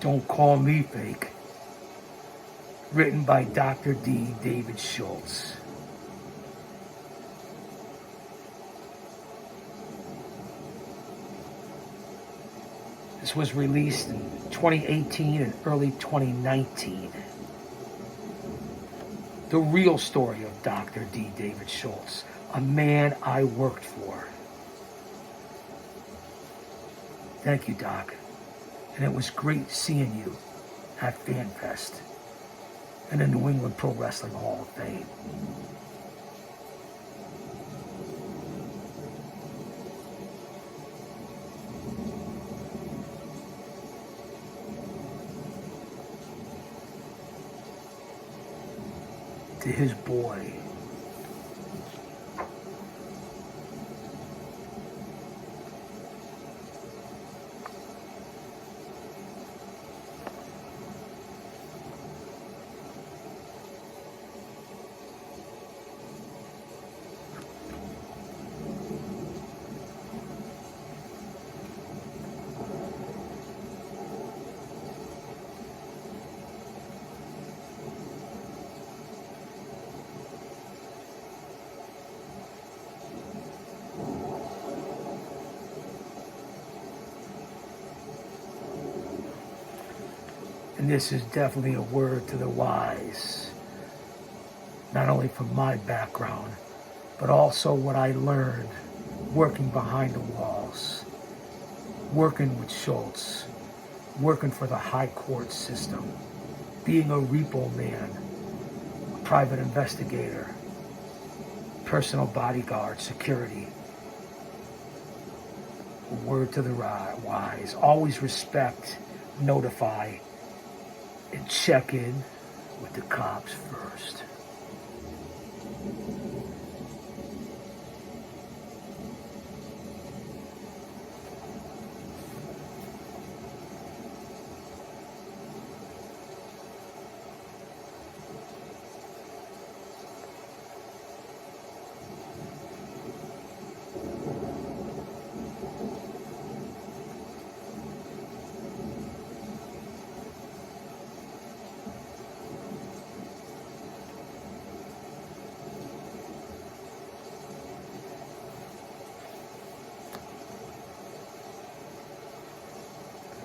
Don't Call Me Fake. Written by Dr. D. David Schultz. This was released in 2018 and early 2019. The real story of Dr. D. David Schultz, a man I worked for. Thank you, Doc. And it was great seeing you at FanFest and the New England Pro Wrestling Hall of Fame. To his boy, and this is definitely a word to the wise, not only from my background, but also what I learned working behind the walls, working with Schultz, working for the high court system, being a repo man, a private investigator, personal bodyguard, security. A word to the wise, always respect, notify, and check in with the cops first.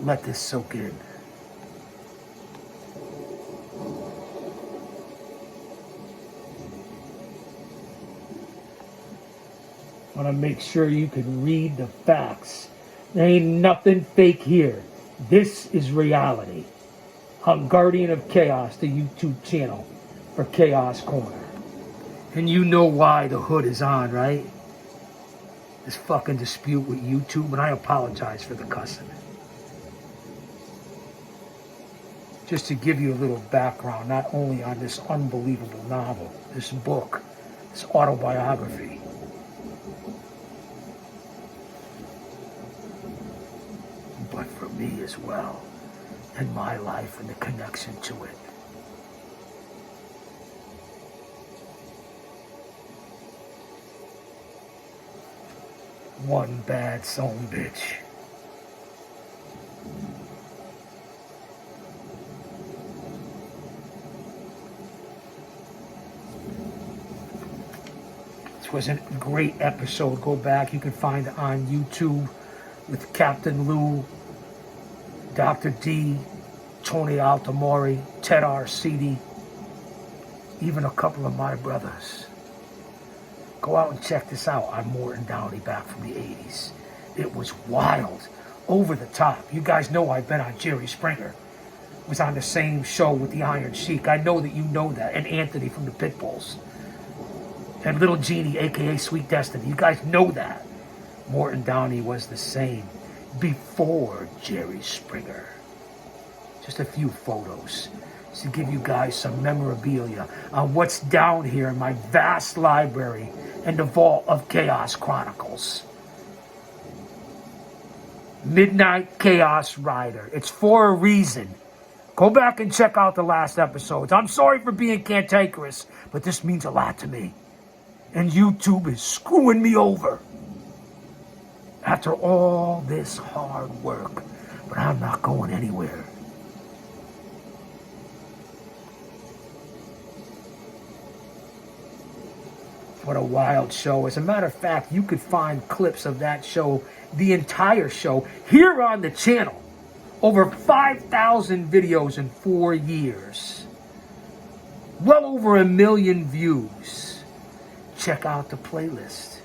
Let this soak in. I want to make sure you can read the facts. There ain't nothing fake here. This is reality. I'm Guardian of Chaos, the YouTube channel for Chaos Corner. And you know why the hood is on, right? This fucking dispute with YouTube, and I apologize for the cussing. Just to give you a little background, not only on this unbelievable novel, this book, this autobiography, but for me as well, and my life and the connection to it. One bad son bitch. Was a great episode. Go back, you can find it on YouTube with Captain Lou, Dr. D, Tony Altamori, Ted Arcidi, even a couple of my brothers. Go out and check this out on Morton Downey back from the 80s. It was wild, over the top. You guys know I've been on Jerry Springer. Was on the same show with the Iron Sheik. I know that you know that. And Anthony from the Pitbulls. And Little Genie, a.k.a. Sweet Destiny. You guys know that. Morton Downey was the same before Jerry Springer. Just a few photos to give you guys some memorabilia on what's down here in my vast library and the vault of Chaos Chronicles. Midnight Chaos Ryder. It's for a reason. Go back and check out the last episodes. I'm sorry for being cantankerous, but this means a lot to me. And YouTube is screwing me over. After all this hard work, but I'm not going anywhere. What a wild show. As a matter of fact, you could find clips of that show, the entire show, here on the channel. Over 5,000 videos in 4 years. Well over 1 million views. Check out the playlist.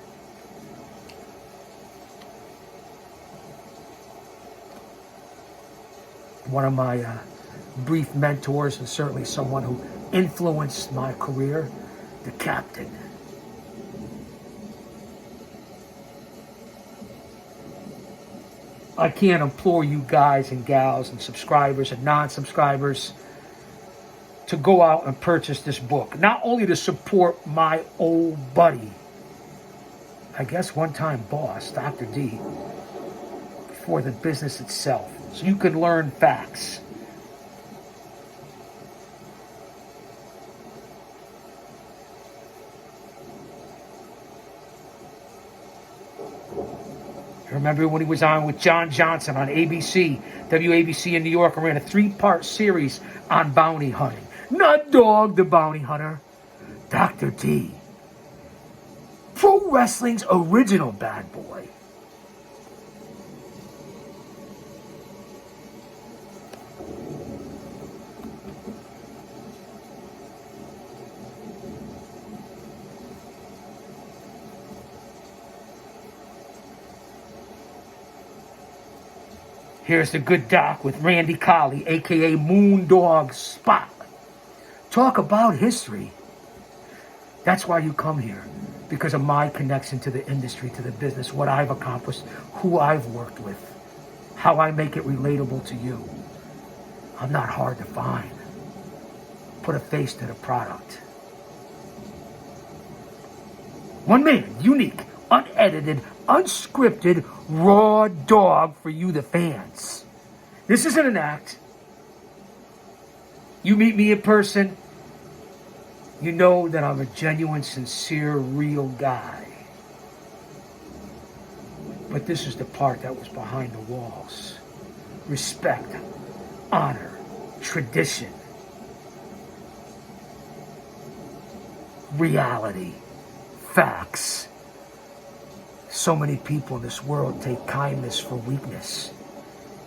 One of my brief mentors, and certainly someone who influenced my career, the Captain. I can't implore you guys and gals and subscribers and non-subscribers to go out and purchase this book. Not only to support my old buddy, I guess one-time boss, Dr. D, for the business itself. So you can learn facts. Remember when he was on with John Johnson on ABC, WABC in New York, and ran a 3-part series on bounty hunting. Not Dog the Bounty Hunter, Dr. D. Pro Wrestling's original bad boy. Here's the Good Doc with Randy Colley, a.k.a. Moondog Spot. Talk about history. That's why you come here. Because of my connection to the industry, to the business, what I've accomplished, who I've worked with, how I make it relatable to you. I'm not hard to find. Put a face to the product. One man, unique, unedited, unscripted, raw dog for you, the fans. This isn't an act. You meet me in person, you know that I'm a genuine, sincere, real guy. But this is the part that was behind the walls. Respect, honor, tradition, reality, facts. So many people in this world take kindness for weakness,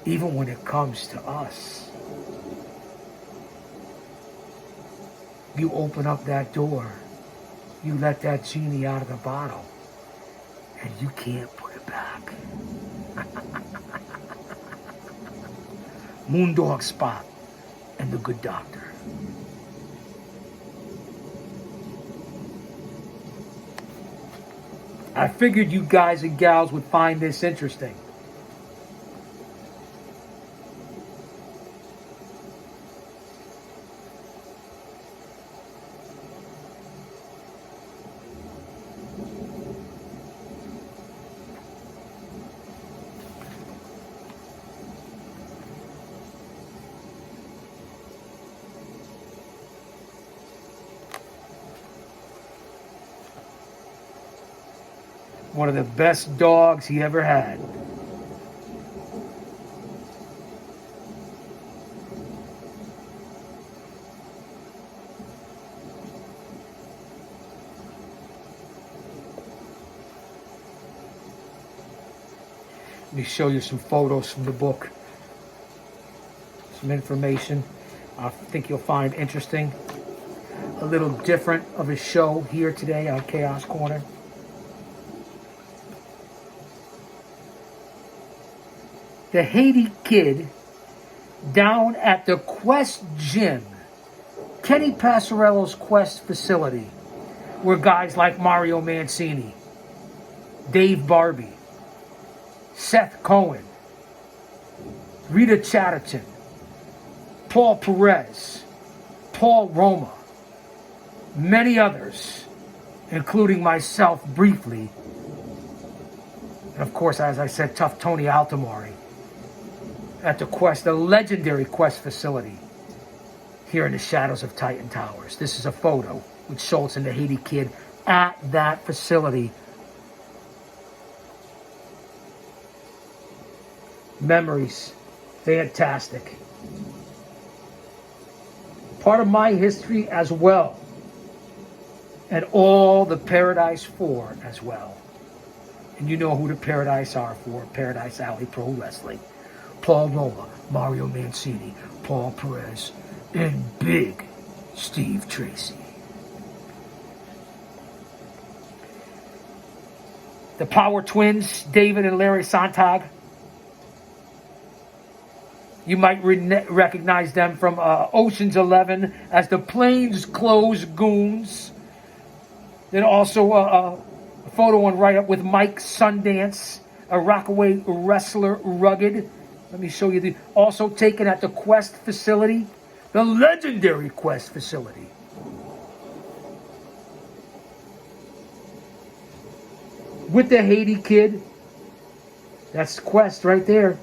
even when it comes to us. You open up that door, you let that genie out of the bottle, and you can't put it back. Moondog Spot and the Good Doctor. I figured you guys and gals would find this interesting. One of the best dogs he ever had. Let me show you some photos from the book. Some information I think you'll find interesting. A little different of a show here today on Chaos Corner. The Haiti Kid down at the Quest Gym, Kenny Passarello's Quest facility, where guys like Mario Mancini, Dave Barbie, Seth Cohen, Rita Chatterton, Paul Perez, Paul Roma, many others, including myself briefly, and of course, as I said, Tough Tony Altomari, at the Quest, the legendary Quest facility here in the shadows of Titan Towers. This is a photo with Schultz and the Haiti Kid at that facility. Memories, fantastic. Part of my history as well. and all the Paradise 4 as well. And you know who the Paradise are for, Paradise Alley Pro Wrestling. Paul Roma, Mario Mancini, Paul Perez, and Big Steve Tracy. The Power Twins, David and Larry Sontag. You might recognize them from Ocean's 11 as the Plainclothes Goons. Then also a photo on right up with Mike Sundance, a Rockaway wrestler, rugged. Let me show you also taken at the Quest facility, the legendary Quest facility. With the Haiti kid. That's Quest right there.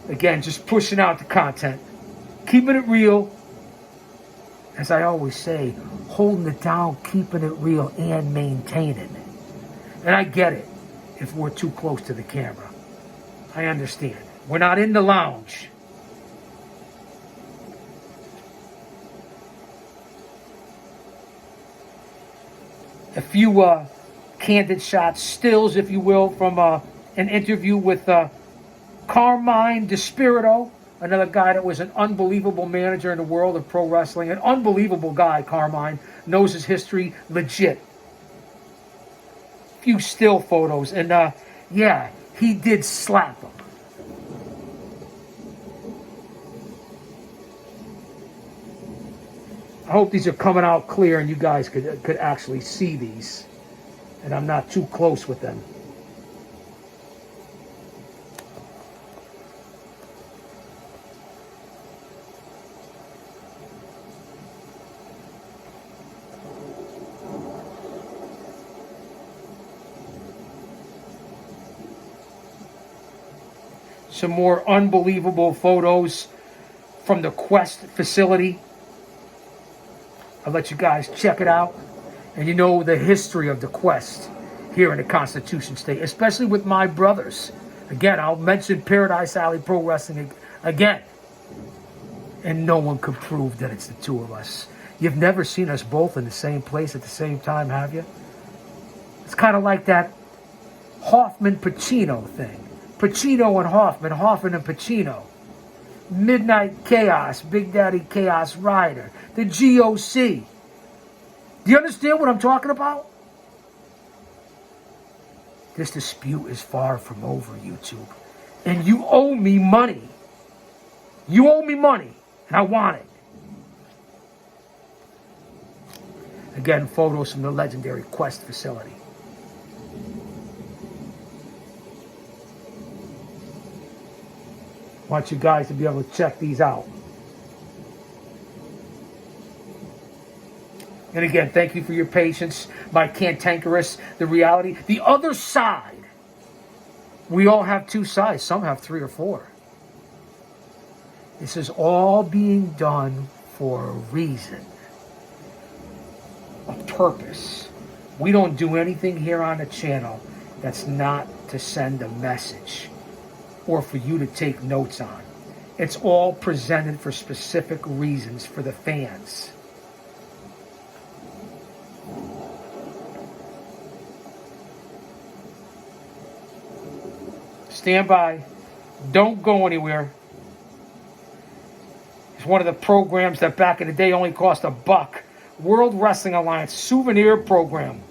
Again, just pushing out the content. Keeping it real. As I always say, holding it down, keeping it real, and maintaining. And I get it if we're too close to the camera. I understand. We're not in the lounge. A few candid shots, stills, if you will, from an interview with Carmine DeSpirito, another guy that was an unbelievable manager in the world of pro wrestling. An unbelievable guy, Carmine. Knows his history legit. Few still photos. And, yeah, he did slap him. I hope these are coming out clear and you guys could actually see these. And I'm not too close with them. Some more unbelievable photos from the Quest facility. I'll let you guys check it out. And you know the history of the Quest here in the Constitution State, especially with my brothers. Again, I'll mention Paradise Alley Pro Wrestling again. And no one could prove that it's the two of us. You've never seen us both in the same place at the same time, have you? It's kind of like that Hoffman-Pacino thing. Pacino and Hoffman, Hoffman and Pacino. Midnight Chaos, Big Daddy Chaos Ryder, the GOC. Do you understand what I'm talking about? This dispute is far from over, YouTube. And you owe me money. You owe me money, and I want it. Again, photos from the legendary Quest facility. I want you guys to be able to check these out. And again, thank you for your patience, my cantankerous, the reality. The other side. We all have two sides. Some have 3 or 4. This is all being done for a reason. A purpose. We don't do anything here on the channel that's not to send a message or for you to take notes on. It's all presented for specific reasons for the fans. Stand by. Don't go anywhere. It's one of the programs that back in the day only cost $1. World Wrestling Alliance souvenir program.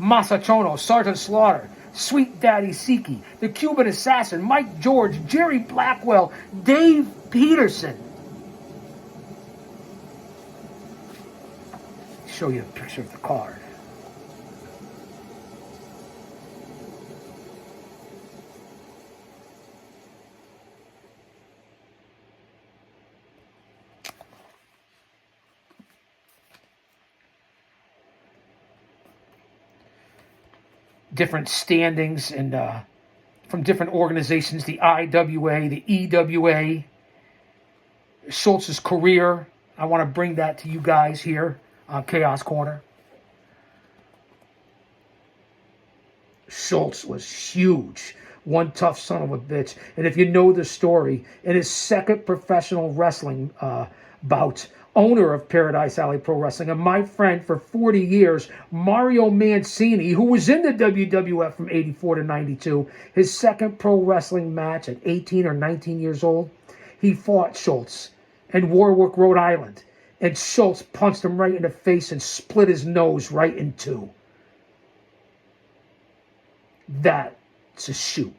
Masachono, Sergeant Slaughter, Sweet Daddy Siki, the Cuban Assassin, Mike George, Jerry Blackwell, Dave Peterson. Show you a picture of the card. Different standings and from different organizations, the IWA, the EWA, Schultz's career. I want to bring that to you guys here on Chaos Corner. Schultz was huge. one tough son of a bitch. And if you know the story, in his second professional wrestling bout, owner of Paradise Alley Pro Wrestling, and my friend for 40 years, Mario Mancini, who was in the WWF from 84 to 92, his second pro wrestling match at 18 or 19 years old, he fought Schultz in Warwick, Rhode Island. And Schultz punched him right in the face and split his nose right in two. That's a shoot.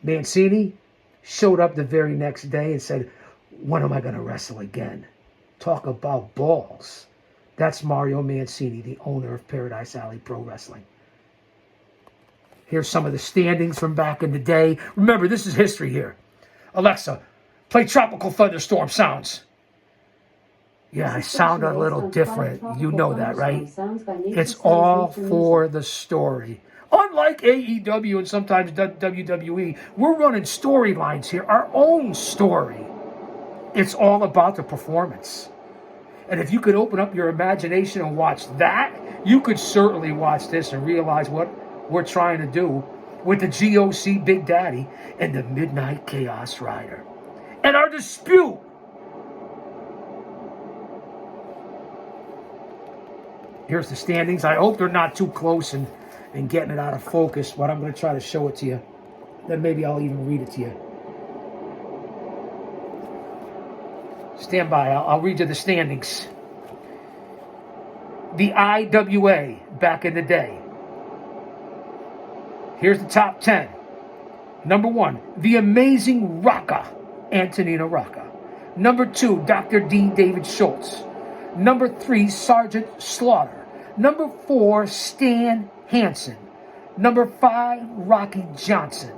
Mancini showed up the very next day and said, when am I going to wrestle again? Talk about balls. That's Mario Mancini, the owner of Paradise Alley Pro Wrestling. Here's some of the standings from back in the day. Remember, this is history here. Alexa, play Tropical Thunderstorm sounds. Yeah, I sound a little different. You know that, right? It's all for the story. Unlike AEW and sometimes WWE, we're running storylines here, our own story. It's all about the performance. And if you could open up your imagination and watch that, you could certainly watch this and realize what we're trying to do with the GOC Big Daddy and the Midnight Chaos Ryder. And our dispute. Here's the standings. I hope they're not too close and getting it out of focus, but I'm going to try to show it to you. Then maybe I'll even read it to you. Stand by. I'll read you the standings. The IWA back in the day. Here's the top 10. Number 1, The Amazing Rocca, Antonina Rocca. Number 2, Dr. D. David Schultz. Number 3, Sergeant Slaughter. Number 4, Stan Hansen. Number 5, Rocky Johnson.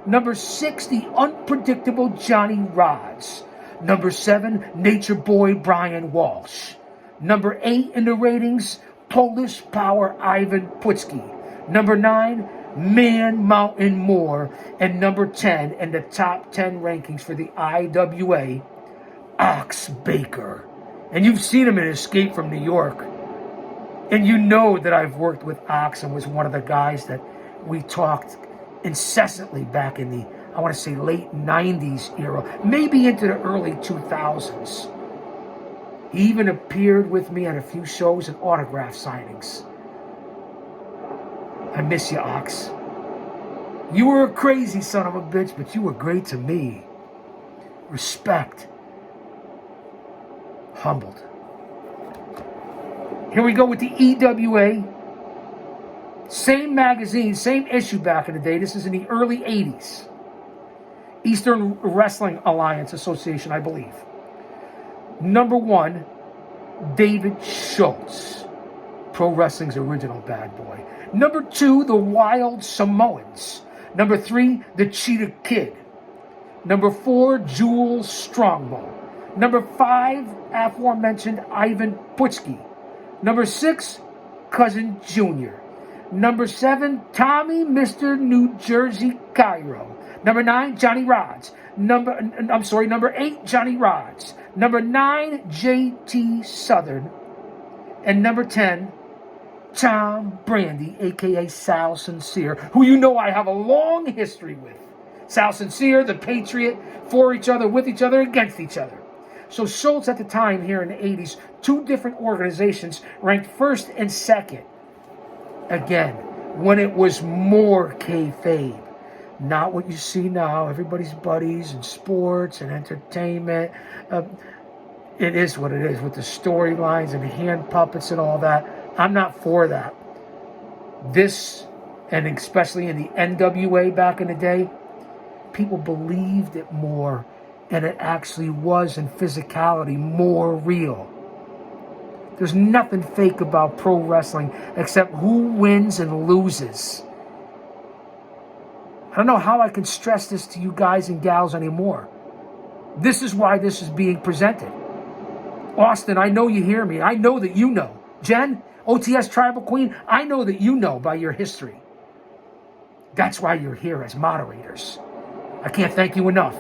Number 6, the unpredictable Johnny Rods. Number 7, Nature Boy Brian Walsh. Number 8 in the ratings, Polish Power Ivan Putski. Number 9, Man Mountain Moore. And number 10 in the top 10 rankings for the IWA, Ox Baker. And you've seen him in Escape from New York. And you know that I've worked with Ox and was one of the guys that we talked incessantly back in the, I want to say, late 90s era, maybe into the early 2000s. He even appeared with me at a few shows and autograph signings. I miss you, Ox. You were a crazy son of a bitch, but you were great to me. Respect. Humbled. Here we go with the EWA. Same magazine, same issue back in the day. This is in the early 80s. Eastern Wrestling Alliance Association, I believe. Number 1, David Schultz, Pro Wrestling's original bad boy. Number 2, the Wild Samoans. Number 3, the Cheetah Kid. Number 4, Jules Strongbow. Number 5, aforementioned Ivan Putski. Number 6, Cousin Junior. Number 7, Tommy Mr. New Jersey Cairo. Number 9, Johnny Rods. Number 8, Johnny Rods. Number 9, JT Southern. And number 10, Tom Brandy, a.k.a. Sal Sincere, who you know I have a long history with. Sal Sincere, the Patriot, for each other, with each other, against each other. So Schultz at the time here in the 80s, 2 different organizations ranked first and second. Again, when it was more kayfabe. Not what you see now, everybody's buddies and sports and entertainment. It is what it is with the storylines and the hand puppets and all that. I'm not for that. This, and especially in the NWA back in the day, people believed it more, and it actually was in physicality more real. There's nothing fake about pro wrestling except who wins and loses. I don't know how I can stress this to you guys and gals anymore. This is why this is being presented. Austin, I know you hear me. I know that you know. Jen, OTS Tribal Queen, I know that you know by your history. That's why you're here as moderators. I can't thank you enough.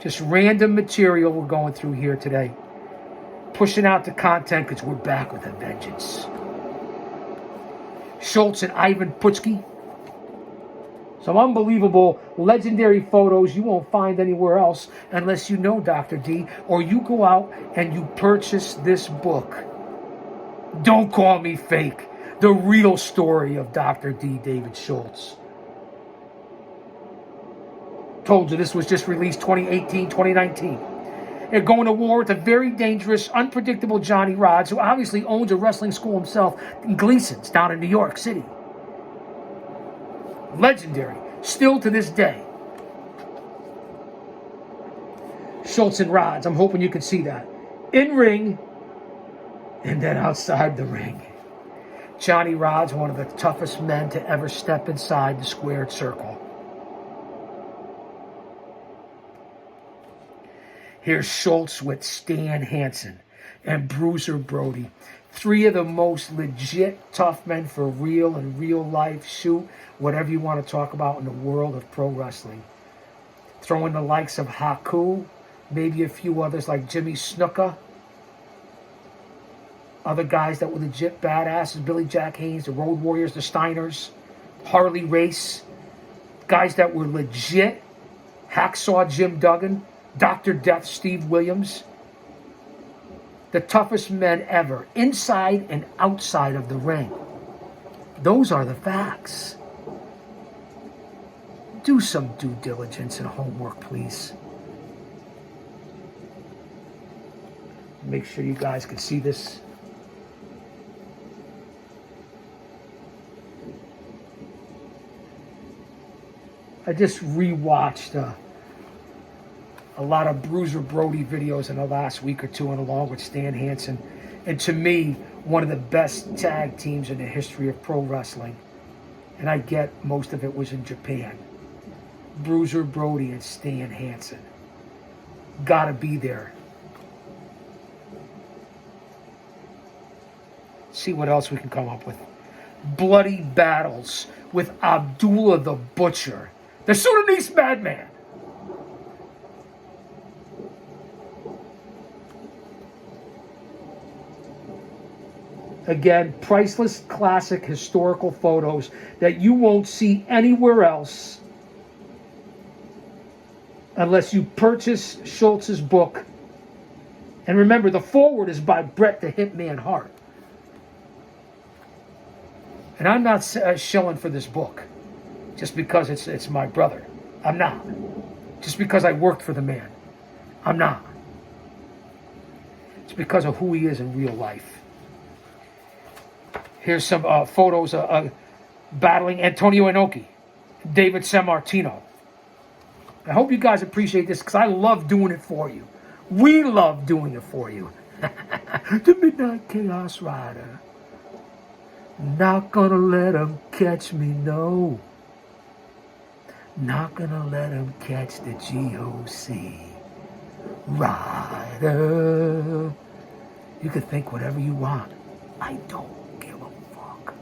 Just random material we're going through here today. pushing out the content because we're back with a vengeance. Schultz and Ivan Putski. Some unbelievable, legendary photos you won't find anywhere else unless you know Dr. D, or you go out and you purchase this book. Don't call me fake. The real story of Dr. D, David Schultz. Told you this was just released 2018, 2019. They're going to war with a very dangerous, unpredictable Johnny Rodz, who obviously owns a wrestling school himself in Gleason's down in New York City. Legendary, still to this day. Schultz and Rodz, I'm hoping you can see that. In ring, and then outside the ring. Johnny Rodz, one of the toughest men to ever step inside the squared circle. Here's Schultz with Stan Hansen and Bruiser Brody. Three of the most legit tough men for real and real life, shoot, whatever you want to talk about in the world of pro wrestling. Throw in the likes of Haku, maybe a few others like Jimmy Snuka. Other guys that were legit badasses, Billy Jack Haynes, the Road Warriors, the Steiners, Harley Race. Guys that were legit. Hacksaw Jim Duggan, Dr. Death Steve Williams. The toughest men ever, inside and outside of the ring. Those are the facts. Do some due diligence and homework, please. Make sure you guys can see this. I just rewatched a lot of Bruiser Brody videos in the last week or two, and along with Stan Hansen. And to me, one of the best tag teams in the history of pro wrestling. And I get most of it was in Japan. Bruiser Brody and Stan Hansen. Gotta be there. See what else we can come up with. Bloody battles with Abdullah the Butcher, the Sudanese madman. Again, priceless, classic, historical photos that you won't see anywhere else unless you purchase Schultz's book. And remember, the foreword is by Bret the Hitman Hart. And I'm not shilling for this book just because it's my brother. I'm not. Just because I worked for the man. I'm not. It's because of who he is in real life. Here's some photos battling Antonio Inoki, David Sammartino. I hope you guys appreciate this because I love doing it for you. We love doing it for you. The Midnight Chaos Ryder. Not gonna let him catch me, no. Not gonna let him catch the GOC. Ryder. You can think whatever you want. I don't give a fuck.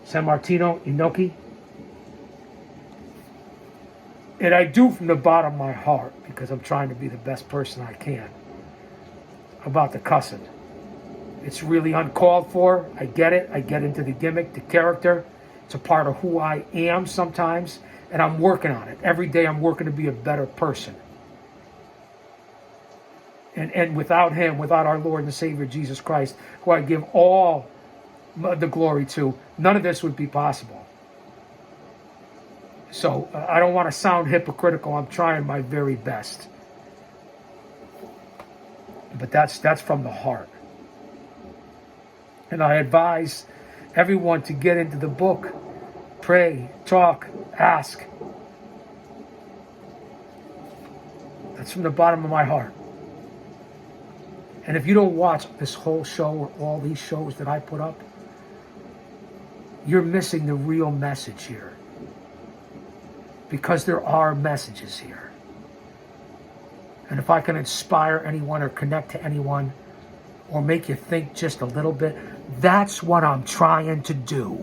Sammartino, Inoki. And I do from the bottom of my heart, because I'm trying to be the best person I can, about the cussing. It's really uncalled for. I get it. I get into the gimmick, the character. It's a part of who I am sometimes, and I'm working on it. Every day I'm working to be a better person. And without him, without our Lord and Savior Jesus Christ, who I give all the glory to, none of this would be possible. So I don't want to sound hypocritical. I'm trying my very best. But that's from the heart. And I advise everyone to get into the book. Pray, talk, ask. That's from the bottom of my heart. And if you don't watch this whole show or all these shows that I put up, you're missing the real message here. Because there are messages here. And if I can inspire anyone or connect to anyone or make you think just a little bit, that's what I'm trying to do.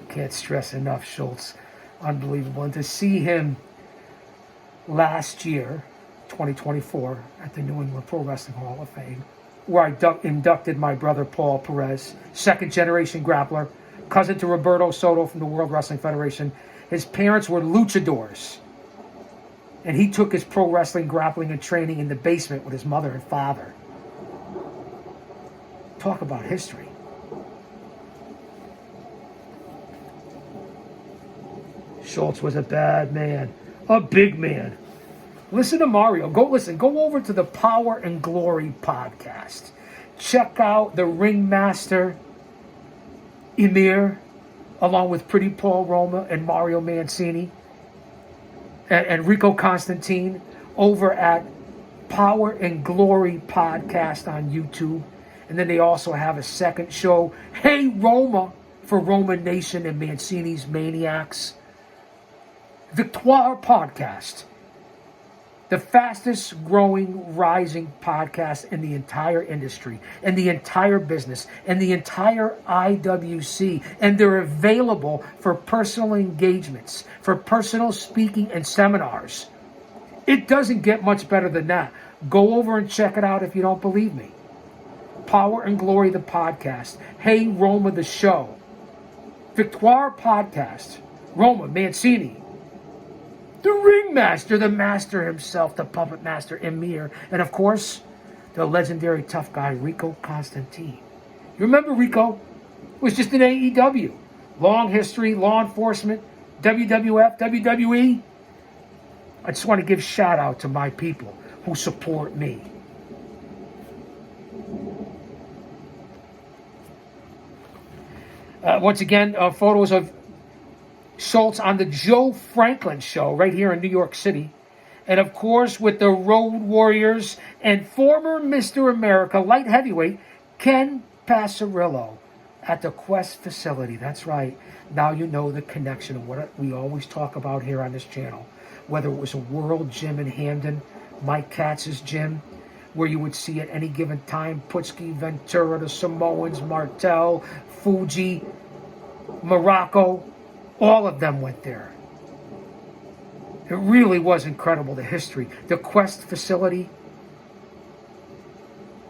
Can't stress enough, Schultz. Unbelievable. And to see him last year, 2024, at the New England Pro Wrestling Hall of Fame, where I inducted my brother Paul Perez, second-generation grappler, cousin to Roberto Soto from the World Wrestling Federation. His parents were luchadors, and he took his pro wrestling grappling and training in the basement with his mother and father. Talk about history. Schultz was a bad man, a big man. Listen to Mario. Go over to the Power and Glory podcast. Check out the ringmaster, Emir, along with Pretty Paul Roma and Mario Mancini and Rico Constantine over at Power and Glory podcast on YouTube. And then they also have a second show, Hey Roma, for Roma Nation and Mancini's Maniacs. Victoire podcast. The fastest growing, rising podcast in the entire industry, in the entire business, in the entire IWC. And they're available for personal engagements, for personal speaking and seminars. It doesn't get much better than that. Go over and check it out if you don't believe me. Power and Glory, the podcast. Hey Roma, the show. Victoire podcast. Roma, Mancini. The ringmaster, the master himself, the puppet master, Emir. And of course, the legendary tough guy, Rico Constantine. You remember Rico? It was just in AEW. Long history, law enforcement, WWF, WWE. I just want to give shout out to my people who support me. Once again, photos of Schultz on the Joe Franklin show right here in New York City. And of course, with the Road Warriors and former Mr. America light heavyweight Ken Passarillo at the Quest facility. That's right. Now you know the connection of what we always talk about here on this channel. Whether it was a World Gym in Hamden, Mike Katz's gym, where you would see at any given time Putski, Ventura, the Samoans, Martel, Fuji, Morocco. All of them went there. It really was incredible, the history. The Quest facility,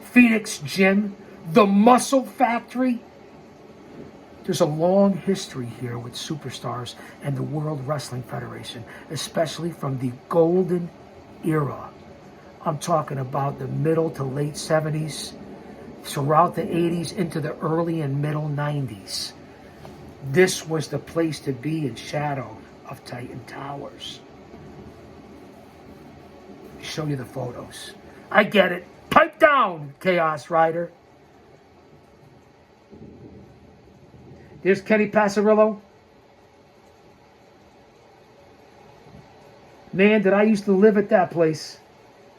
Phoenix Gym, the Muscle Factory. There's a long history here with superstars and the World Wrestling Federation, especially from the golden era. I'm talking about the middle to late 70s, throughout the 80s into the early and middle 90s. This was the place to be in shadow of Titan Towers. Show you the photos. I get it. Pipe down, Chaos Ryder. There's Kenny Passarillo. Man, did I used to live at that place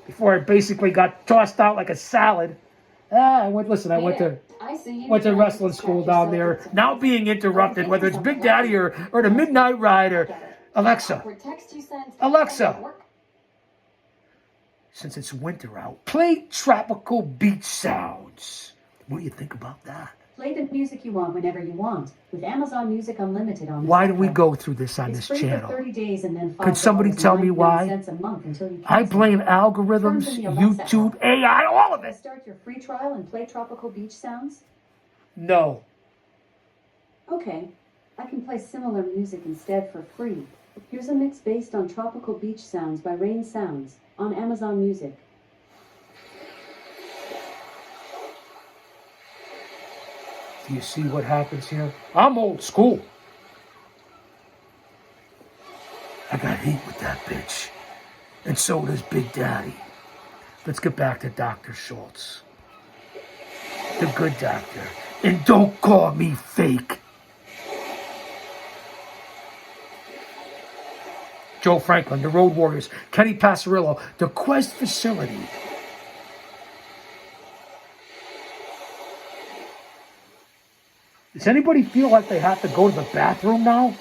before I basically got tossed out like a salad. I went to wrestling school down there. Now being interrupted, whether it's Big Daddy or the Midnight Rider. Alexa, since it's winter out, play tropical beach sounds. What do you think about that? Play the music you want whenever you want with Amazon Music Unlimited on this. Why do we go through this on this channel? For 30 days and then Could somebody tell me why? I blame algorithms, YouTube, AI, all of it. Start your free trial and play tropical beach sounds? No. Okay, I can play similar music instead for free. Here's a mix based on tropical beach sounds by Rain Sounds on Amazon Music. Do you see what happens here? I'm old school. I got heat with that bitch. And so does Big Daddy. Let's get back to Dr. Schultz. The good doctor. And don't call me fake. Joe Franklin, the Road Warriors, Kenny Passarillo, the Quest facility. Does anybody feel like they have to go to the bathroom now?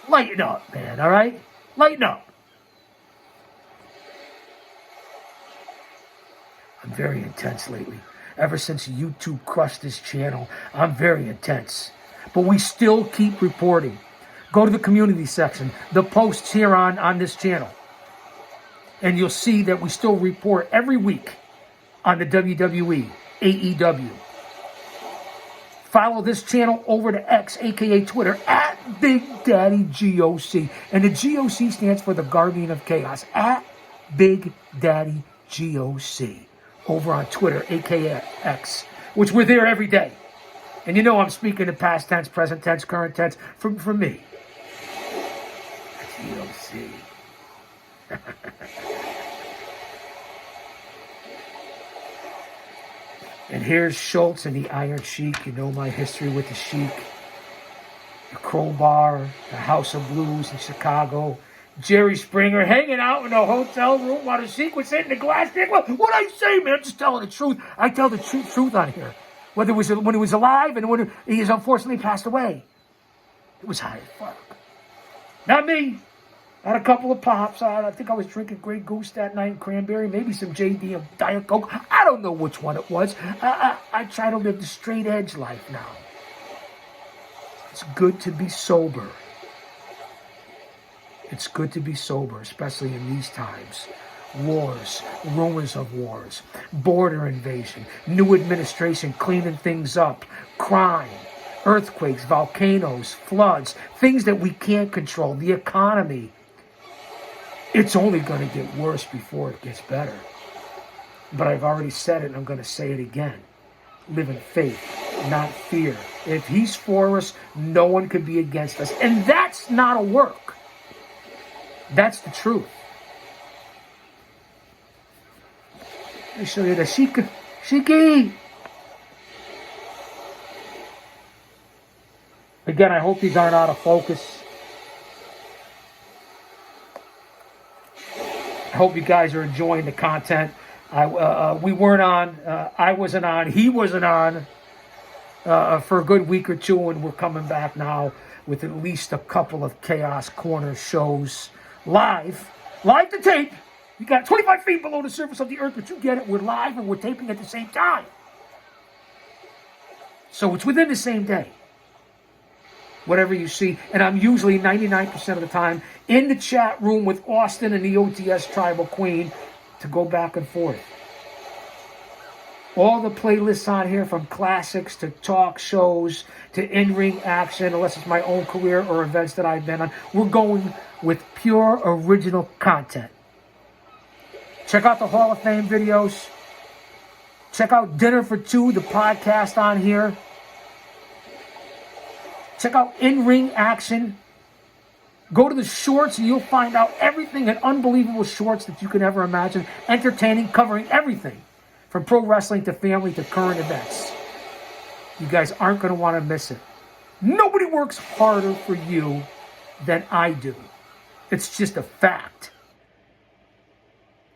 Lighten up, man, all right? Lighten up. I'm very intense lately. ever since YouTube crushed this channel. I'm very intense. But we still keep reporting. Go to the community section, the posts here on this channel. And you'll see that we still report every week on the WWE, AEW. Follow this channel over to X, aka Twitter, at Big Daddy GOC. And the GOC stands for the Guardian of Chaos, at Big Daddy GOC. Over on Twitter, aka X, which we're there every day. And you know I'm speaking in past tense, present tense, current tense, for me. GOC. And here's Schultz and the Iron Sheik. You know my history with the Sheik. The Crowbar, the House of Blues in Chicago. Jerry Springer hanging out in a hotel room while the Sheik was sitting in the glass. What'd I say, man? I'm just telling the truth. I tell the truth on here. Whether it was when he was alive and when he has unfortunately passed away. It was high as fuck. Not me. I had a couple of pops. I think I was drinking Grey Goose that night and cranberry, maybe some JD and Diet Coke. I don't know which one it was. I try to live the straight edge life now. It's good to be sober. It's good to be sober, especially in these times. Wars, rumors of wars, border invasion, new administration cleaning things up, crime, earthquakes, volcanoes, floods, things that we can't control, the economy. It's only going to get worse before it gets better. But I've already said it and I'm going to say it again. Live in faith, not fear. If he's for us, no one could be against us. And that's not a work. That's the truth. Let me show you the Shiki. Again, I hope these aren't out of focus. I hope you guys are enjoying the content. We weren't on. I wasn't on. He wasn't on for a good week or two, and we're coming back now with at least a couple of Chaos Corner shows live to tape. You got 25 feet below the surface of the earth, but you get it. We're live and we're taping at the same time. So it's within the same day. Whatever you see. And I'm usually 99% of the time in the chat room with Austin and the OTS Tribal Queen to go back and forth. All the playlists on here, from classics to talk shows to in-ring action, unless it's my own career or events that I've been on, we're going with pure original content. Check out the Hall of Fame videos. Check out Dinner for Two, the podcast on here. Check out in-ring action. Go to the shorts and you'll find out everything in unbelievable shorts that you could ever imagine. Entertaining, covering everything. From pro wrestling to family to current events. You guys aren't going to want to miss it. Nobody works harder for you than I do. It's just a fact.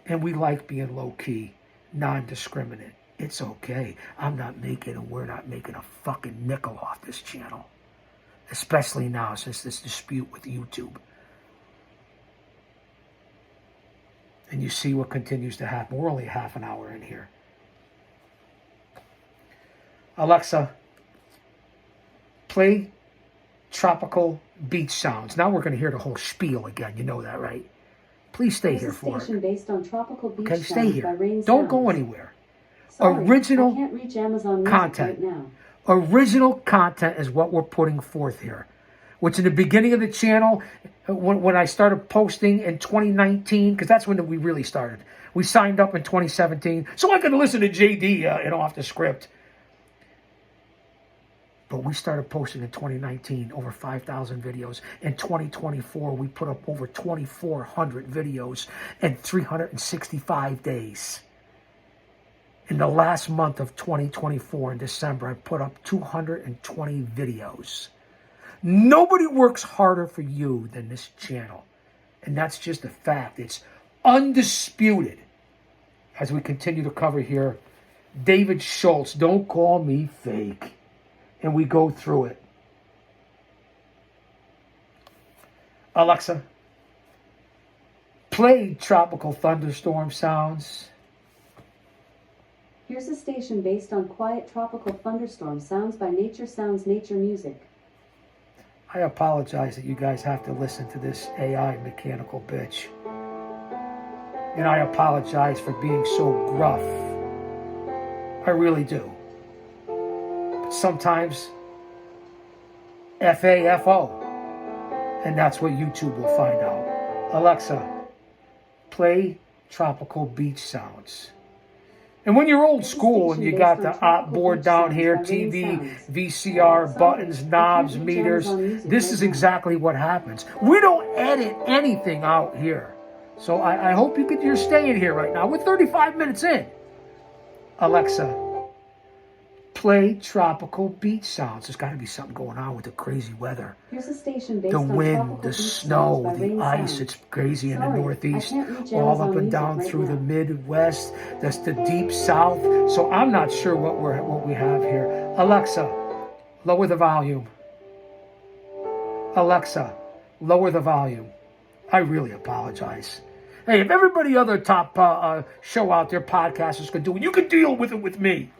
And we like being low-key, non-discriminate. It's okay. I'm not making, and we're not making a fucking nickel off this channel. Especially now, since this dispute with YouTube. And you see what continues to happen. We're only half an hour in here. Alexa, play tropical beach sounds. Now we're going to hear the whole spiel again. You know that, right? Please stay here for it. Based on tropical beach okay, stay here. Don't sounds. Go anywhere. Sorry, original I can't reach Amazon Music content. Right now. Original content is what we're putting forth here. Which in the beginning of the channel, when I started posting in 2019, because that's when we really started. We signed up in 2017, so I could listen to JD and off the script. But we started posting in 2019, over 5,000 videos. In 2024, we put up over 2,400 videos in 365 days. In the last month of 2024, in December, I put up 220 videos. Nobody works harder for you than this channel. And that's just a fact. It's undisputed. As we continue to cover here, David Schultz, don't call me fake. And we go through it. Alexa, play tropical thunderstorm sounds. Here's a station based on quiet tropical thunderstorm sounds by Nature Sounds Nature Music. I apologize that you guys have to listen to this AI mechanical bitch. And I apologize for being so gruff. I really do. But sometimes, F-A-F-O. And that's what YouTube will find out. Alexa, play tropical beach sounds. And when you're old school and you got the op board down here, TV, VCR, buttons, knobs, meters, this is exactly what happens. We don't edit anything out here. So I hope you're staying here right now. We're 35 minutes in. Alexa, play tropical beach sounds. There's got to be something going on with the crazy weather. Here's a station based The on wind, tropical the beach snow, sounds by the Rain ice. Sounds. It's crazy in the Sorry, Northeast, I can't reach all Amazon up and Music down right through the now. Midwest. That's the deep South. So I'm not sure what we have here. Alexa, lower the volume. Alexa, lower the volume. I really apologize. Hey, if everybody other top show out there, podcasters could do it, you can deal with it with me.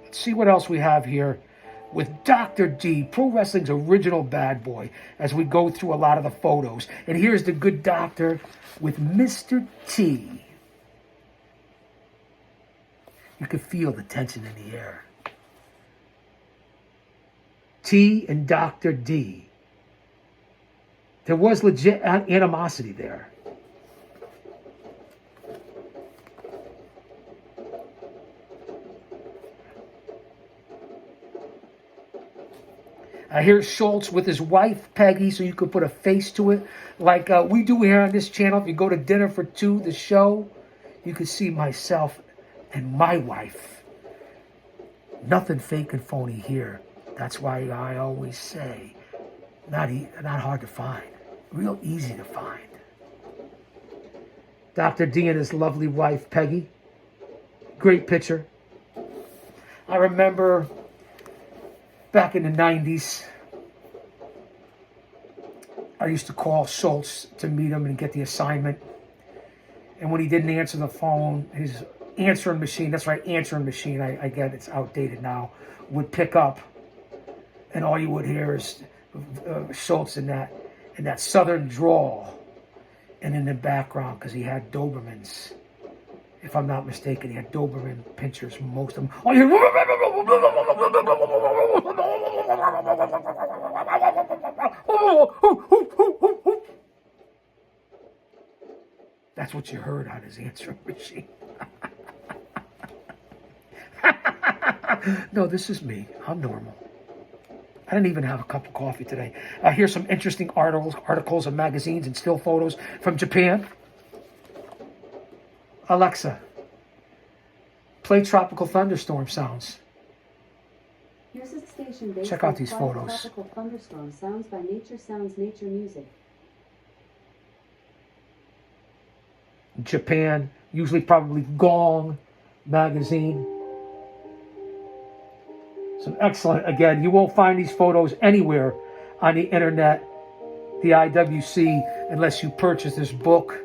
Let's see what else we have here with Dr. D, Pro Wrestling's original bad boy, as we go through a lot of the photos. And here's the good doctor with Mr. T. You can feel the tension in the air. T and Dr. D. There was legit animosity there. Here's Schultz with his wife, Peggy, so you could put a face to it. Like we do here on this channel. If you go to Dinner for Two, the show, you can see myself and my wife. Nothing fake and phony here. That's why I always say, not hard to find. Real easy to find. Dr. D and his lovely wife, Peggy. Great picture. I remember back in the 90s, I used to call Schultz to meet him and get the assignment. And when he didn't answer the phone, his answering machine, that's right, answering machine, I get it's outdated now, would pick up. And all you would hear is Schultz in that southern drawl. And in the background, because he had Dobermans. If I'm not mistaken, he had Doberman pinchers, most of them. Oh, that's what you heard on his answering machine. No, this is me. I'm normal. I didn't even have a cup of coffee today. Here's some interesting articles and magazines and still photos from Japan. Alexa, play tropical thunderstorm sounds. Here's a station based Check out on these quiet photos. tropical thunderstorm sounds by Nature Sounds Nature Music. Japan, usually probably Gong magazine. Some excellent, again, you won't find these photos anywhere on the internet, the IWC, unless you purchase this book.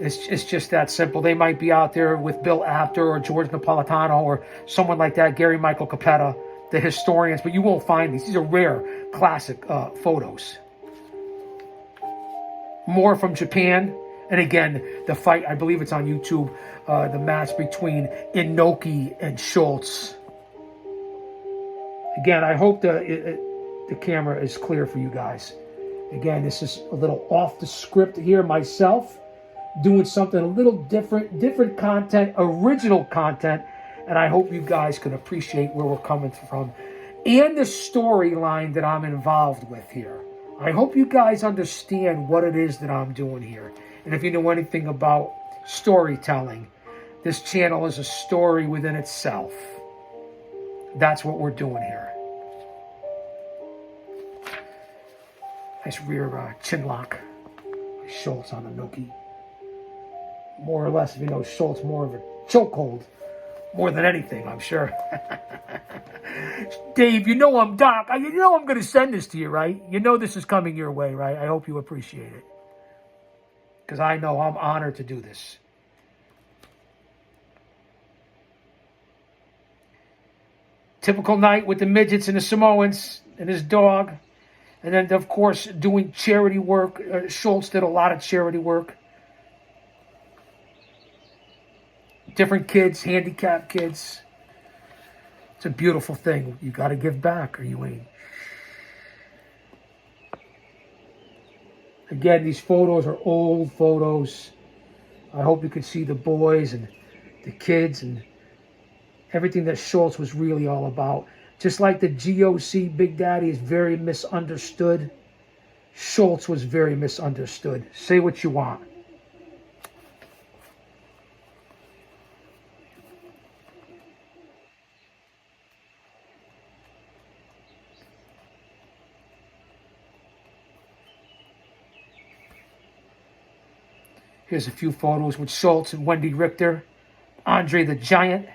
It's just that simple. They might be out there with Bill Apter or George Napolitano or someone like that, Gary Michael Capetta, the historians, but you won't find these. These are rare, classic photos. More from Japan. And again, the fight, I believe it's on YouTube, the match between Inoki and Schultz. Again, I hope the camera is clear for you guys. Again, this is a little off the script here myself, doing something a little different content, original content, and I hope you guys can appreciate where we're coming from and the storyline that I'm involved with here. I hope you guys understand what it is that I'm doing here. And if you know anything about storytelling, this channel is a story within itself. That's what we're doing here. Nice rear chin lock. Schultz on the Nookie. More or less, if you know Schultz, more of a chokehold. More than anything, I'm sure. Dave, you know I'm Doc. You know I'm going to send this to you, right? You know this is coming your way, right? I hope you appreciate it. Because I know I'm honored to do this. Typical night with the midgets and the Samoans and his dog. And then, of course, doing charity work. Schultz did a lot of charity work. Different kids, handicapped kids. It's a beautiful thing. You got to give back or you ain't. Again, these photos are old photos. I hope you can see the boys and the kids and everything that Schultz was really all about. Just like the GOC Big Daddy is very misunderstood, Schultz was very misunderstood. Say what you want. Here's a few photos with Schultz and Wendy Richter, Andre the Giant.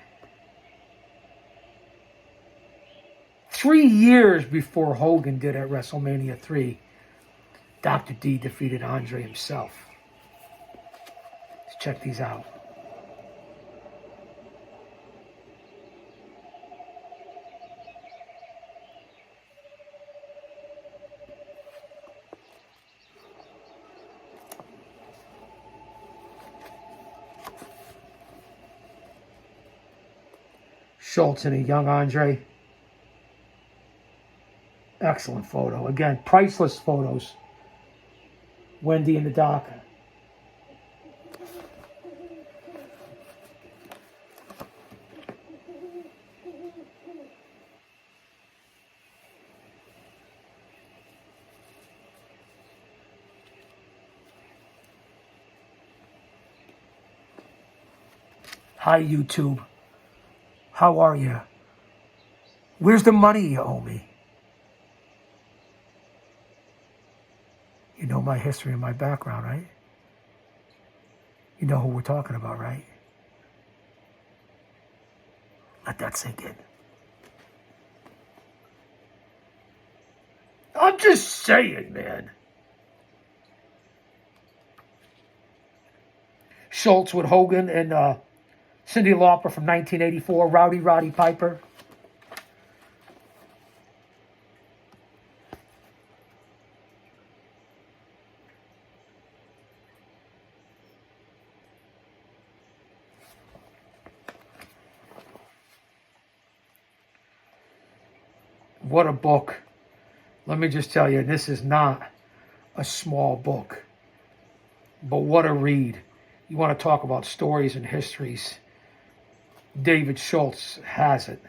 3 years before Hogan did at WrestleMania 3, Dr. D defeated Andre himself. Let's check these out. Schultz and a young Andre. Excellent photo. Again, priceless photos. Wendy and the doc. Hi, YouTube. How are you? Where's the money you owe me? You know my history and my background, right? You know who we're talking about, right? Let that sink in. I'm just saying, man. Schultz with Hogan and Cyndi Lauper from 1984, Rowdy Roddy Piper. What a book. Let me just tell you, this is not a small book. But what a read. You want to talk about stories and histories. David Schultz has it.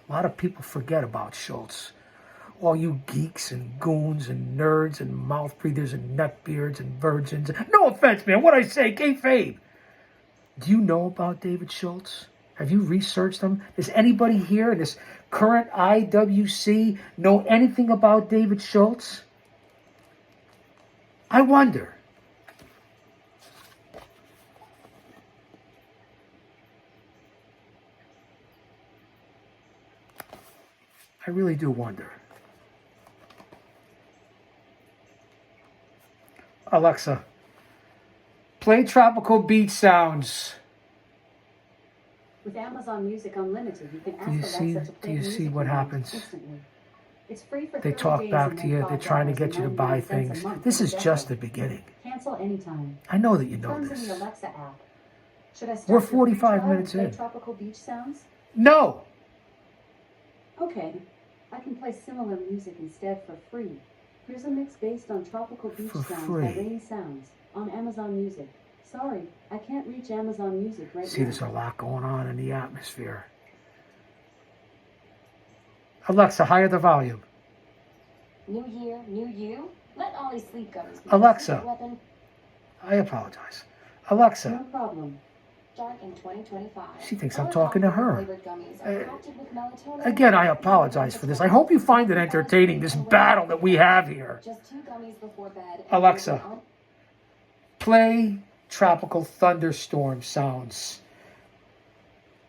A lot of people forget about Schultz. All you geeks and goons and nerds and mouth breathers and neckbeards and virgins. No offense, man. What I say, kayfabe. Do you know about David Schultz? Have you researched him? Does anybody here in this current IWC know anything about David Schultz? I wonder. I really do wonder. Alexa, play Tropical Beach Sounds. With Amazon Music Unlimited, you can ask Do you Alexa see? to Do play you music see what you want happens? instantly. It's free for They 30 talk days back and to then you. They're trying to get you to buy $5.99 a things. month This for is a just the decade. beginning. Cancel anytime. I know that you know Terms in the this. Alexa app. Should I start We're your free 45 trial minutes to play in. Tropical Beach Sounds? No. Okay, I can play similar music instead for free. Here's a mix based on Tropical Beach For Sounds free. by Rain Sounds on Amazon Music. Sorry, I can't reach Amazon Music right See, now. there's a lot going on in the atmosphere. Alexa, higher the volume. New year, new you. Let Ollie sleep gummies be Alexa. your secret weapon. I apologize. Alexa, No problem. Start in 2025. she thinks I'm talking to her. Flavored gummies are crafted with melatonin. Again, I apologize for this. I hope you find it entertaining, this battle that we have here. Just 2 gummies before bed. Alexa, play Tropical Thunderstorm Sounds.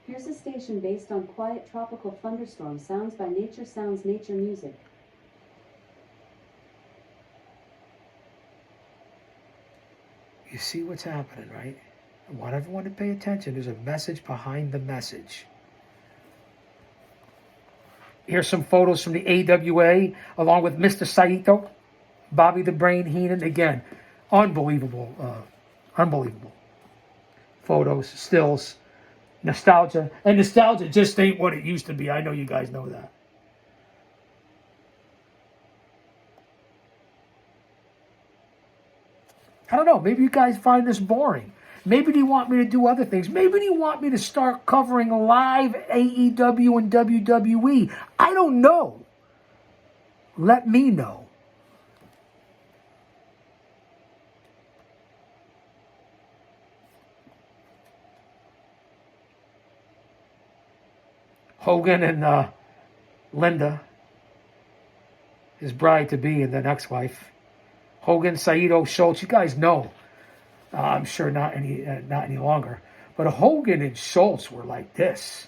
Here's a station based on quiet tropical thunderstorm sounds by Nature Sounds Nature Music. You see what's happening, right? I want everyone to pay attention. There's a message behind the message. Here's some photos from the AWA along with Mr. Saito, Bobby the Brain Heenan. Again, unbelievable, unbelievable photos, stills, nostalgia. And nostalgia just ain't what it used to be. I know you guys know that. I don't know. Maybe you guys find this boring. Maybe you want me to do other things. Maybe you want me to start covering live AEW and WWE. I don't know. Let me know. Hogan and Linda, his bride-to-be and then ex-wife. Hogan, Saito, Schultz, you guys know. I'm sure not any longer. But Hogan and Schultz were like this.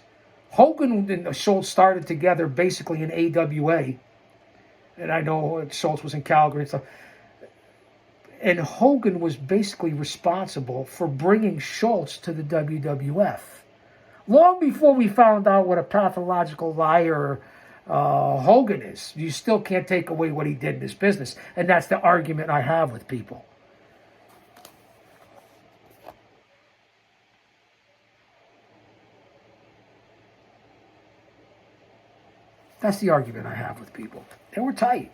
Hogan and Schultz started together basically in AWA. And I know Schultz was in Calgary and stuff. And Hogan was basically responsible for bringing Schultz to the WWF. Long before we found out what a pathological liar Hogan is. You still can't take away what he did in his business. And that's the argument I have with people. That's the argument I have with people. They were tight.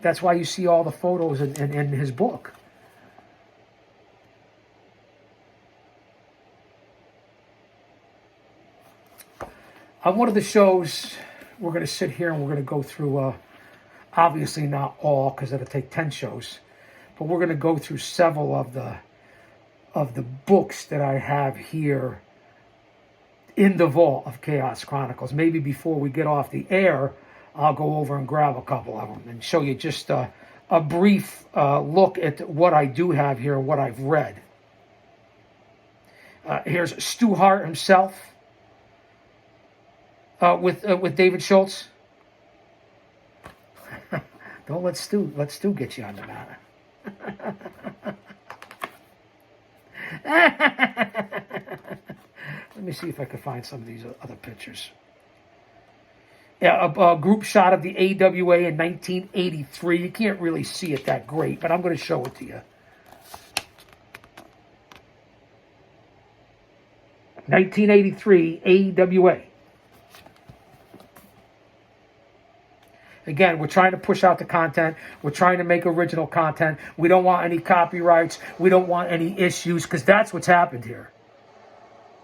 That's why you see all the photos in his book. On one of the shows, we're going to sit here and we're going to go through, obviously not all, because it'll take 10 shows, but we're going to go through several of the books that I have here in the vault of Chaos Chronicles. Maybe before we get off the air, I'll go over and grab a couple of them and show you just a brief look at what I do have here and what I've read. Here's Stu Hart himself. With David Schultz. Don't let Stu get you on the matter. Let me see if I can find some of these other pictures. Yeah, a group shot of the AWA in 1983. You can't really see it that great, but I'm going to show it to you. 1983 AWA. Again, we're trying to push out the content. We're trying to make original content. We don't want any copyrights. We don't want any issues, because that's what's happened here.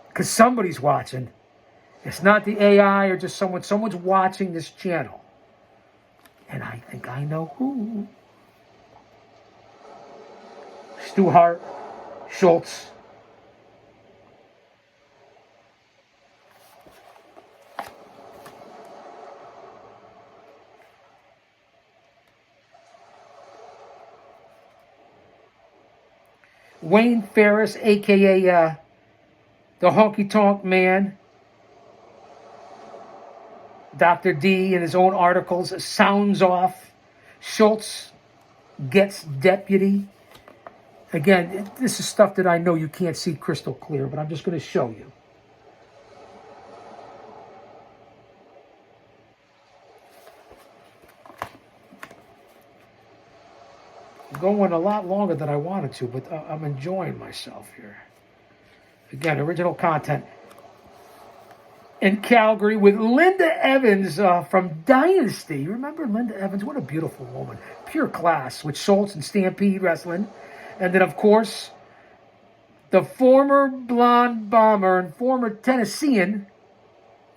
Because somebody's watching. It's not the AI or just someone. Someone's watching this channel. And I think I know who. Stu Hart, Schultz. Wayne Ferris, a.k.a. the Honky Tonk Man. Dr. D, in his own articles, sounds off. Schultz gets deputy. Again, this is stuff that I know you can't see crystal clear, but I'm just going to show you. Going a lot longer than I wanted to, but I'm enjoying myself here. Again, original content. In Calgary with Linda Evans from Dynasty. You remember Linda Evans? What a beautiful woman. Pure class with Schultz and Stampede Wrestling. And then, of course, the former blonde bomber and former Tennessean,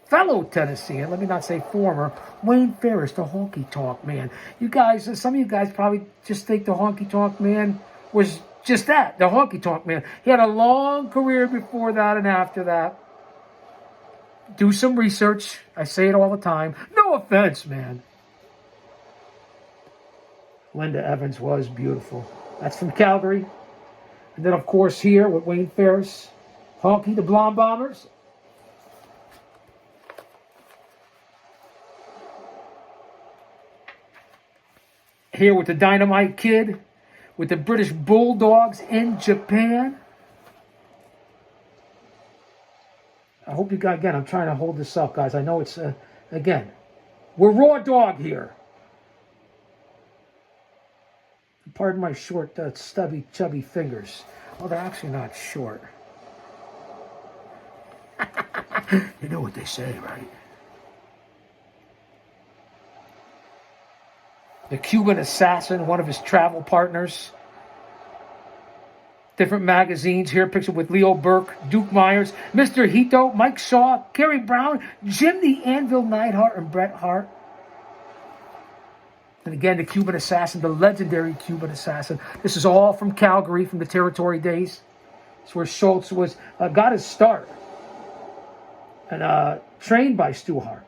fellow Tennessean, let me not say former, Wayne Ferris, the Honky Tonk Man. You guys, some of you guys probably just think the Honky Tonk Man was just that, the Honky Tonk Man. He had a long career before that and after that. Do some research. I say it all the time. No offense, man. Linda Evans was beautiful. That's from Calgary. And then, of course, here with Wayne Ferris, Honky, the Blonde Bombers. Here with the Dynamite Kid, with the British Bulldogs in Japan. I hope you got, again, I'm trying to hold this up, guys. I know it's, again, we're raw dog here. Pardon my short, stubby, chubby fingers. Oh, they're actually not short. You know what they say, right? The Cuban assassin, one of his travel partners. Different magazines here, picture with Leo Burke, Duke Myers, Mr. Hito, Mike Shaw, Kerry Brown, Jim the Anvil Neidhart, and Bret Hart. And again, the Cuban assassin, the legendary Cuban assassin. This is all from Calgary, from the territory days. It's where Schultz was got his start and trained by Stu Hart.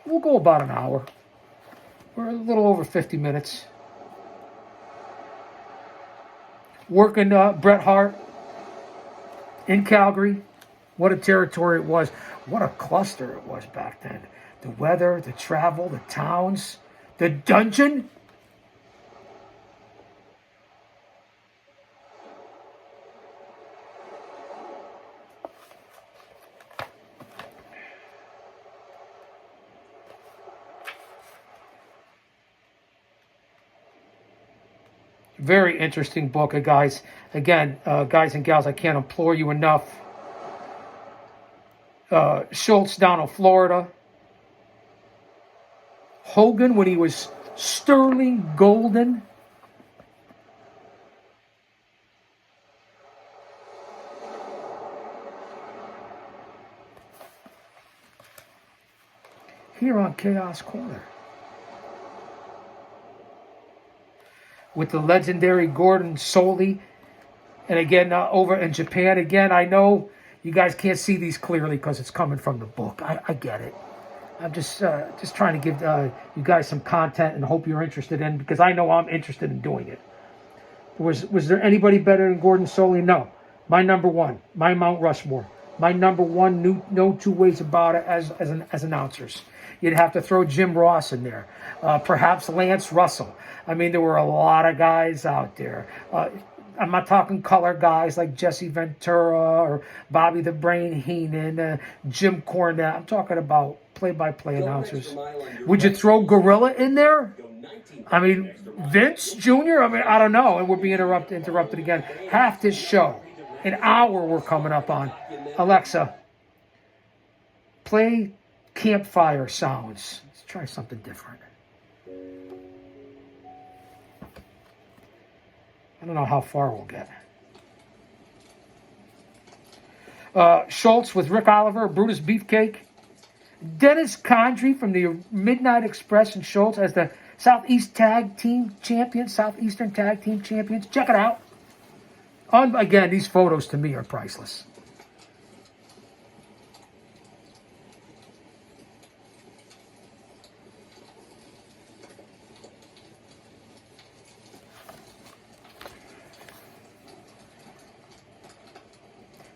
We'll go about an hour. We're a little over 50 minutes. Working Bret Hart in Calgary. What a territory it was. What a cluster it was back then. The weather, the travel, the towns, the dungeon. Very interesting book, guys. Again, guys and gals, I can't implore you enough. Schultz down in Florida. Hogan when he was sterling golden. Here on Chaos Corner. With the legendary Gordon Soley. And again, over in Japan. Again, I know you guys can't see these clearly because it's coming from the book. I get it. I'm just trying to give you guys some content and hope you're interested in, because I know I'm interested in doing it. Was there anybody better than Gordon Soley? No. My number one. My Mount Rushmore. My number one, no two ways about it as announcers. You'd have to throw Jim Ross in there. Perhaps Lance Russell. I mean, there were a lot of guys out there. I'm not talking color guys like Jesse Ventura or Bobby the Brain Heenan, Jim Cornette. I'm talking about play-by-play announcers. Would you throw Gorilla in there? I mean, Vince Jr.? I mean, I don't know. And we're being interrupted again. Half this show, an hour we're coming up on. Alexa, play campfire sounds. Let's try something different. I don't know how far we'll get. Schultz with Rick Oliver, Brutus Beefcake. Dennis Condrey from the Midnight Express and Schultz as the Southeastern Tag Team Champions. Check it out. Again, these photos to me are priceless.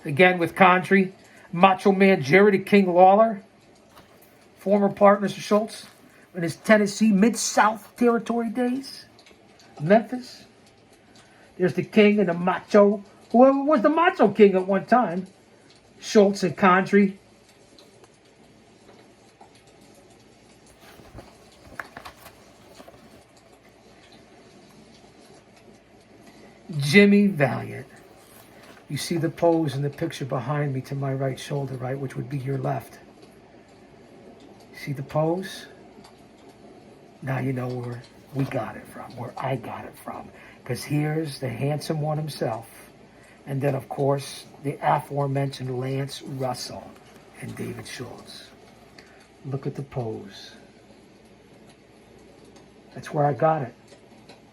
Again with Condrey, Macho Man Jerry the King Lawler, former partners of Schultz in his Tennessee Mid-South Territory days, Memphis. There's the King and the Macho, whoever was the Macho King at one time, Schultz and Condrey. Jimmy Valiant. You see the pose in the picture behind me to my right shoulder, right, which would be your left. See the pose? Now you know where we got it from, where I got it from. Because here's the handsome one himself. And then, of course, the aforementioned Lance Russell and David Schultz. Look at the pose. That's where I got it.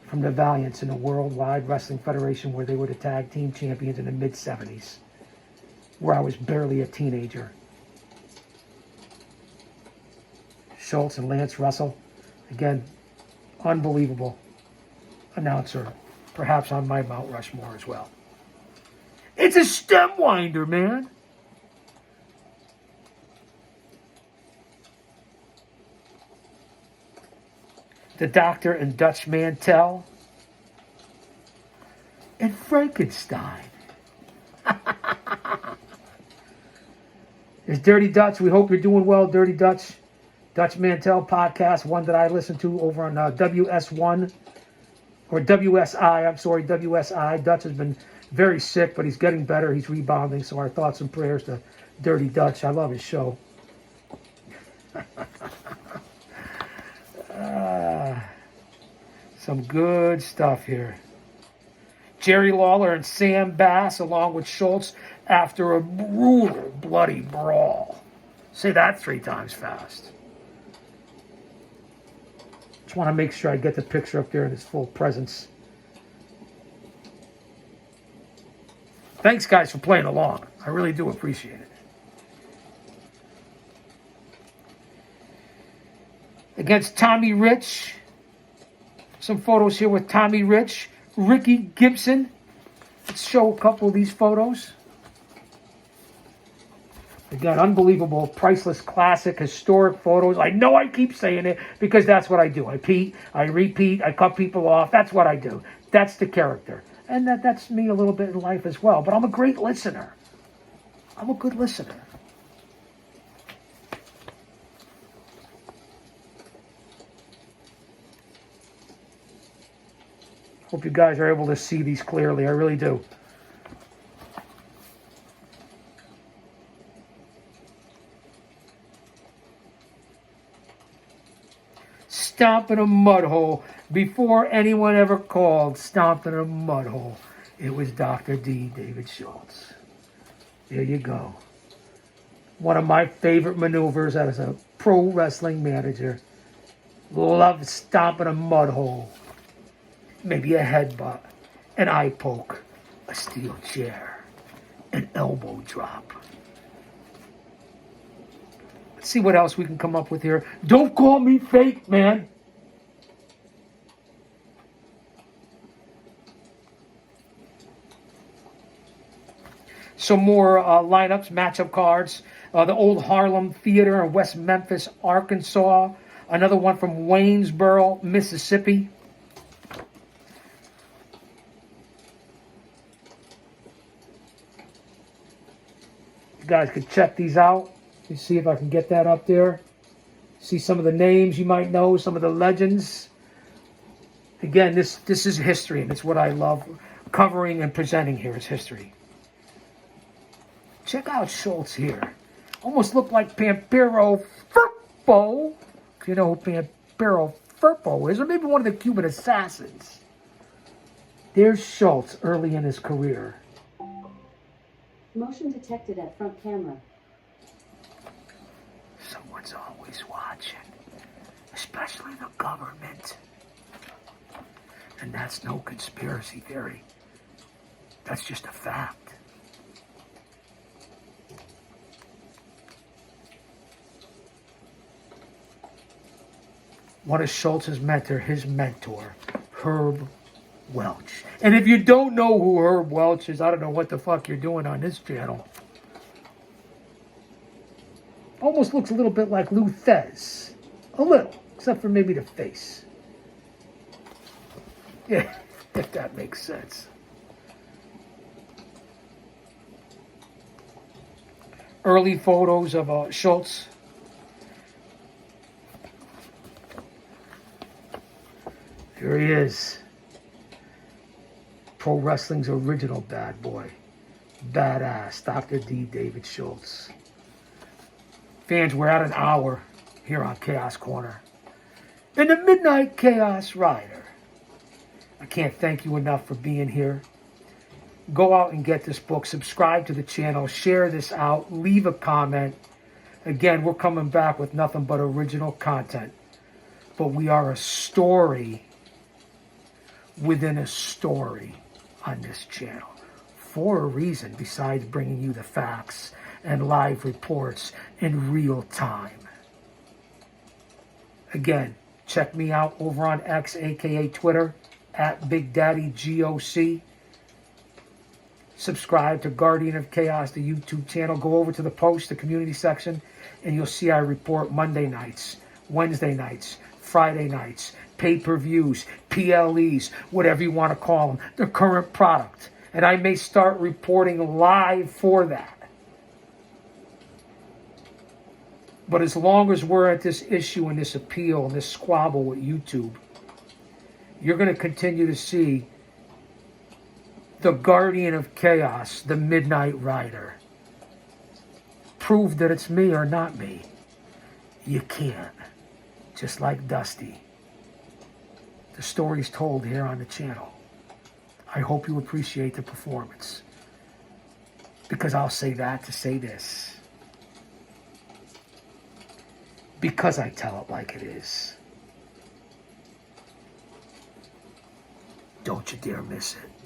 From the Valiants in the Worldwide Wrestling Federation, where they were the tag team champions in the mid-70s, where I was barely a teenager. Schultz and Lance Russell, again, unbelievable announcer, perhaps on my Mount Rushmore as well. It's a stem winder, man. The Doctor and Dutch Mantel. And Frankenstein. It's Dirty Dutch. We hope you're doing well, Dirty Dutch. Dutch Mantel podcast, one that I listen to over on WS1 or WSI. I'm sorry, WSI. Dutch has been very sick, but he's getting better. He's rebounding. So our thoughts and prayers to Dirty Dutch. I love his show. Some good stuff here. Jerry Lawler and Sam Bass along with Schultz after a brutal, bloody brawl. Say that 3 times fast. Just want to make sure I get the picture up there in its full presence. Thanks, guys, for playing along. I really do appreciate it. Against Tommy Rich. Some photos here with Tommy Rich. Ricky Gibson. Let's show a couple of these photos. Again, unbelievable, priceless, classic, historic photos. I know I keep saying it because that's what I do. I repeat, I cut people off. That's what I do. That's the character. And that's me a little bit in life as well. But I'm a great listener. I'm a good listener. Hope you guys are able to see these clearly. I really do. Stomp in a mud hole. Before anyone ever called Stomp in a mud hole, it was Dr. D. David Schultz. There you go. One of my favorite maneuvers as a pro wrestling manager. Love stomping a mud hole. Maybe a headbutt, an eye poke, a steel chair, an elbow drop. Let's see what else we can come up with here. Don't call me fake, man. Some more lineups, matchup cards. The old Harlem Theater in West Memphis, Arkansas. Another one from Waynesboro, Mississippi. You guys could check these out. Let's see if I can get that up there. See some of the names you might know, some of the legends. Again, this is history, and it's what I love covering and presenting here is history. Check out Schultz here. Almost looked like Pampero Firpo. If you know who Pampero Firpo is, or maybe one of the Cuban assassins. There's Schultz early in his career. Motion detected at front camera. Someone's always watching, especially the government. And that's no conspiracy theory. That's just a fact. One of Schultz's his mentor, Herb Welch. And if you don't know who Herb Welch is, I don't know what the fuck you're doing on this channel. Almost looks a little bit like Lou Thez. A little, except for maybe the face. Yeah, if that makes sense. Early photos of Schultz. Here he is. Pro Wrestling's original bad boy. Badass, Dr. D. David Schultz. Fans, we're at an hour here on Chaos Corner. In the Midnight Chaos Ryder. I can't thank you enough for being here. Go out and get this book. Subscribe to the channel. Share this out. Leave a comment. Again, we're coming back with nothing but original content. But we are a story within a story on this channel. For a reason besides bringing you the facts and live reports in real time. Again, check me out over on X, aka Twitter, at Big Daddy GOC. Subscribe to Guardian of Chaos, the YouTube channel. Go over to the post, the community section, and you'll see I report Monday nights, Wednesday nights, Friday nights, pay-per-views, PLEs, whatever you want to call them, the current product. And I may start reporting live for that. But as long as we're at this issue and this appeal and this squabble with YouTube, you're going to continue to see the guardian of chaos, the Midnight Rider. Prove that it's me or not me. You can't. Just like Dusty. The story's told here on the channel. I hope you appreciate the performance. Because I'll say that to say this. Because I tell it like it is. Don't you dare miss it.